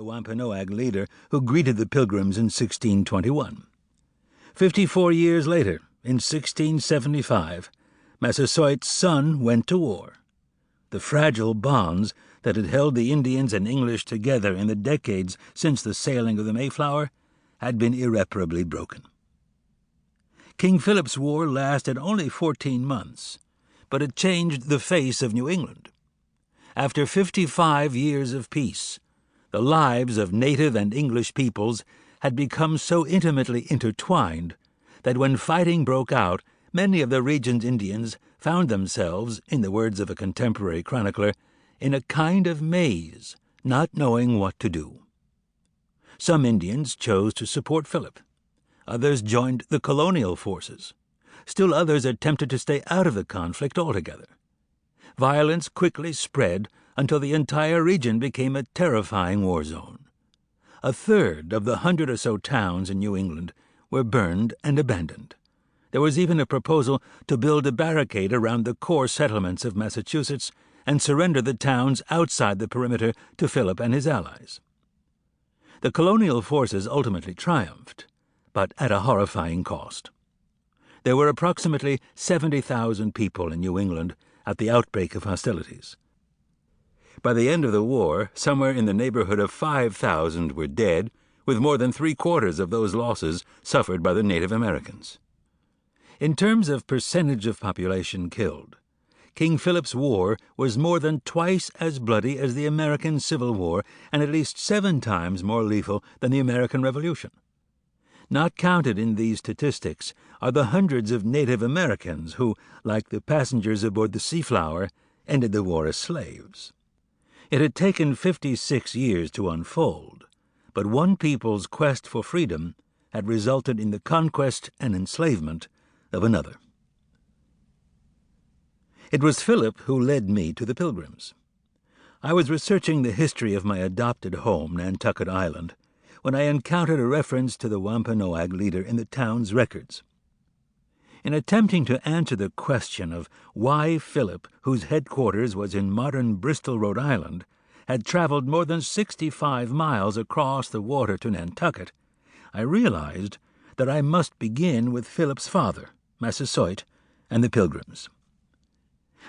the Wampanoag leader who greeted the Pilgrims in 1621. 54 years later, in 1675, Massasoit's son went to war. The fragile bonds that had held the Indians and English together in the decades since the sailing of the Mayflower had been irreparably broken. King Philip's War lasted only 14 months, but it changed the face of New England. After 55 years of peace, the lives of native and English peoples had become so intimately intertwined that when fighting broke out, many of the region's Indians found themselves, in the words of a contemporary chronicler, in a kind of maze, not knowing what to do. Some Indians chose to support Philip. Others joined the colonial forces. Still others attempted to stay out of the conflict altogether. Violence quickly spread until the entire region became a terrifying war zone. A third of the 100 or so towns in New England were burned and abandoned. There was even a proposal to build a barricade around the core settlements of Massachusetts and surrender the towns outside the perimeter to Philip and his allies. The colonial forces ultimately triumphed, but at a horrifying cost. There were approximately 70,000 people in New England at the outbreak of hostilities. By the end of the war, somewhere in the neighborhood of 5,000 were dead, with more than three-quarters of those losses suffered by the Native Americans. In terms of percentage of population killed, King Philip's War was more than twice as bloody as the American Civil War and at least 7 times more lethal than the American Revolution. Not counted in these statistics are the hundreds of Native Americans who, like the passengers aboard the Mayflower, ended the war as slaves. It had taken 56 years to unfold, but one people's quest for freedom had resulted in the conquest and enslavement of another. It was Philip who led me to the Pilgrims. I was researching the history of my adopted home, Nantucket Island, when I encountered a reference to the Wampanoag leader in the town's records. In attempting to answer the question of why Philip, whose headquarters was in modern Bristol, Rhode Island, had traveled more than 65 miles across the water to Nantucket, I realized that I must begin with Philip's father, Massasoit, and the Pilgrims.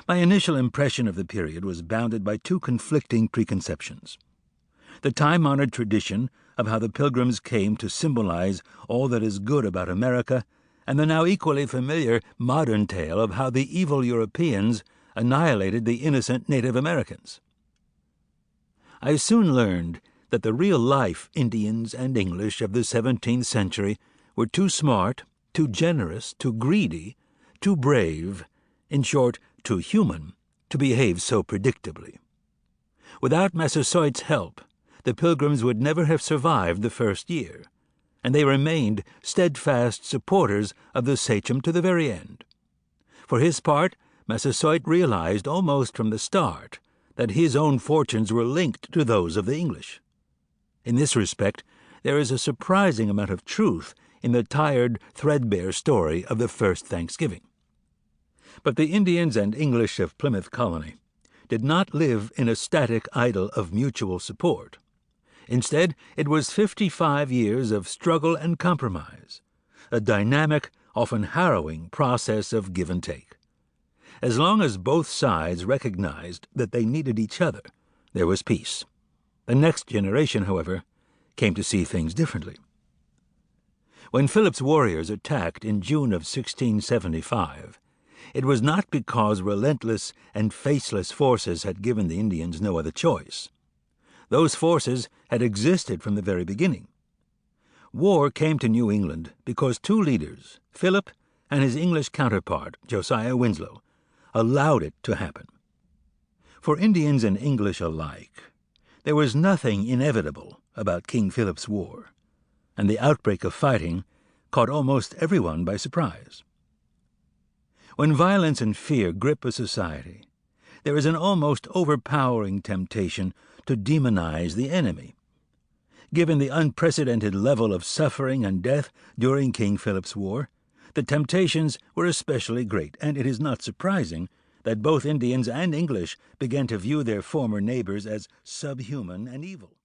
My initial impression of the period was bounded by 2 conflicting preconceptions: the time-honored tradition of how the Pilgrims came to symbolize all that is good about America, and the now equally familiar modern tale of how the evil Europeans annihilated the innocent Native Americans. I soon learned that the real-life Indians and English of the 17th century were too smart, too generous, too greedy, too brave, in short, too human, to behave so predictably. Without Massasoit's help, the Pilgrims would never have survived the first year, and they remained steadfast supporters of the sachem to the very end. For his part, Massasoit realized almost from the start that his own fortunes were linked to those of the English. In this respect, there is a surprising amount of truth in the tired, threadbare story of the first Thanksgiving. But the Indians and English of Plymouth Colony did not live in a static idyll of mutual support. Instead, it was 55 years of struggle and compromise, a dynamic, often harrowing process of give and take. As long as both sides recognized that they needed each other, there was peace. The next generation, however, came to see things differently. When Philip's warriors attacked in June of 1675, it was not because relentless and faceless forces had given the Indians no other choice. Those forces had existed from the very beginning. War came to New England because 2 leaders, Philip and his English counterpart, Josiah Winslow, allowed it to happen. For Indians and English alike, there was nothing inevitable about King Philip's War, and the outbreak of fighting caught almost everyone by surprise. When violence and fear grip a society, there is an almost overpowering temptation to demonize the enemy. Given the unprecedented level of suffering and death during King Philip's War, the temptations were especially great, and it is not surprising that both Indians and English began to view their former neighbors as subhuman and evil.